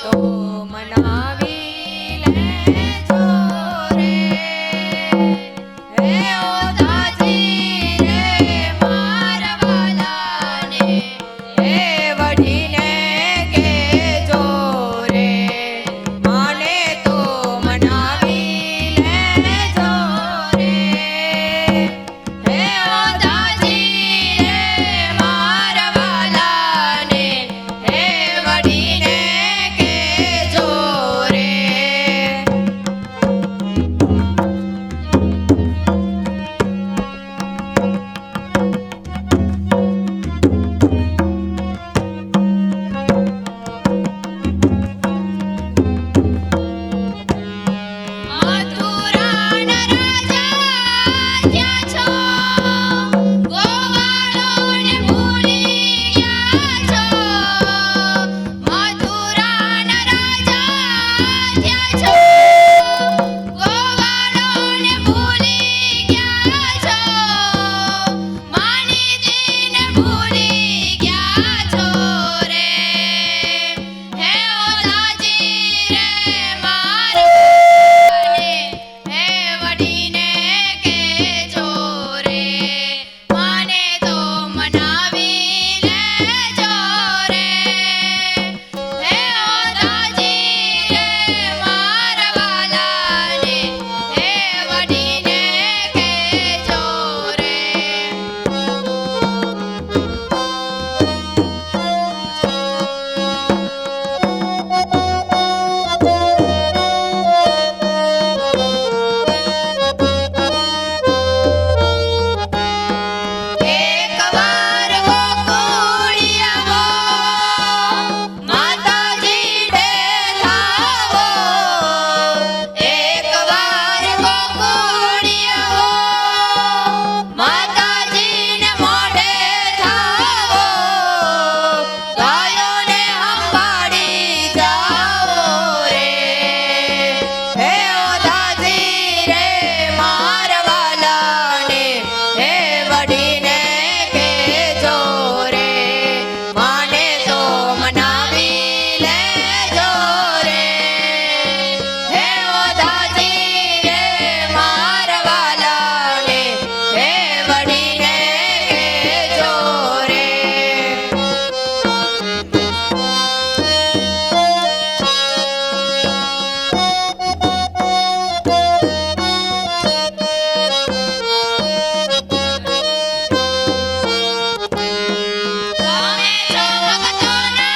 તો મનાવી લેજો રે હે ઓદાજી રે મારા વાલાને હે વઢીને કેજો રે માને તો મનાવી લેજો રે હે ઓદાજી રે મારા વાલાને હે વઢીને કેજો રે મથુરાના રાજા ક્યાં છો ગોવાળોને ભૂલી ગયા છો મથુરાના રાજા ક્યાં છો ગોવાળોને ભૂલી ગયા છો માનીજીને ભૂલી ગયા છો રે હે ઓદાજી રે મારા હે વઢીને કેજો રે માને તો મનાવી લેજો રે હે ઓદાજી રે મારા વાલાને હે વઢીને કેજો રે એકવાર ગોકુળિયાવો માતાજીને ધાવો એકવાર ગોકુળિયાવો માતાજીને મોઢે ધાવો ગાયોને હંભાળી જાઓ રે હે ઓદાજી રે મારા વાલાને હે વઢીને કેજો રે માને તો મનાવી લેજો રે હે ઓદાજી રે મારા વાલાને હે વઢીને કેજો રે તમે છો ભક્તોના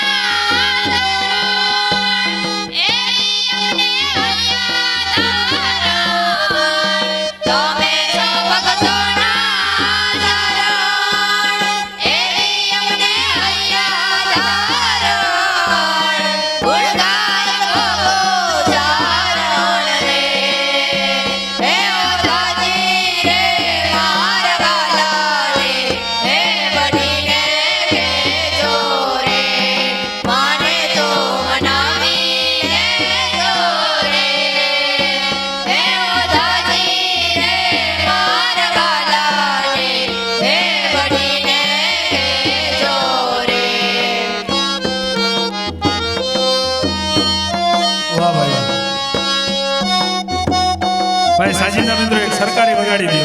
ધરણ એ અમને હૈયા તમે છો ભક્તોના ધરણ એ અમને હૈયા ગુણ ગાય ગોચારણ રે હે ઓદાજી રે મારા વાલાને હે વઢીને કેજો રે માને તો મનાવી લેજો રે હે ઓદાજી રે મારા વાલાને હે વઢીને કેજો રે વાહ ભાઈ વાહ. ભાઈ સાજીના મિત્રો એક સરકારી વગાડી દો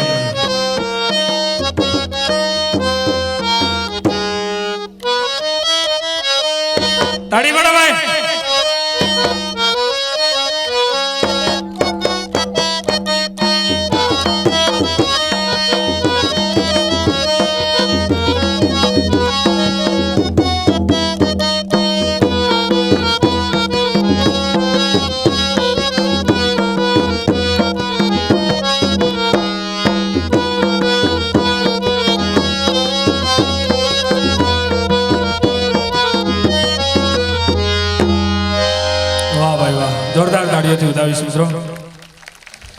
તાળી પાડો ભાઈ જોરદાર તાળીઓથી વધાવીશું મિત્રો.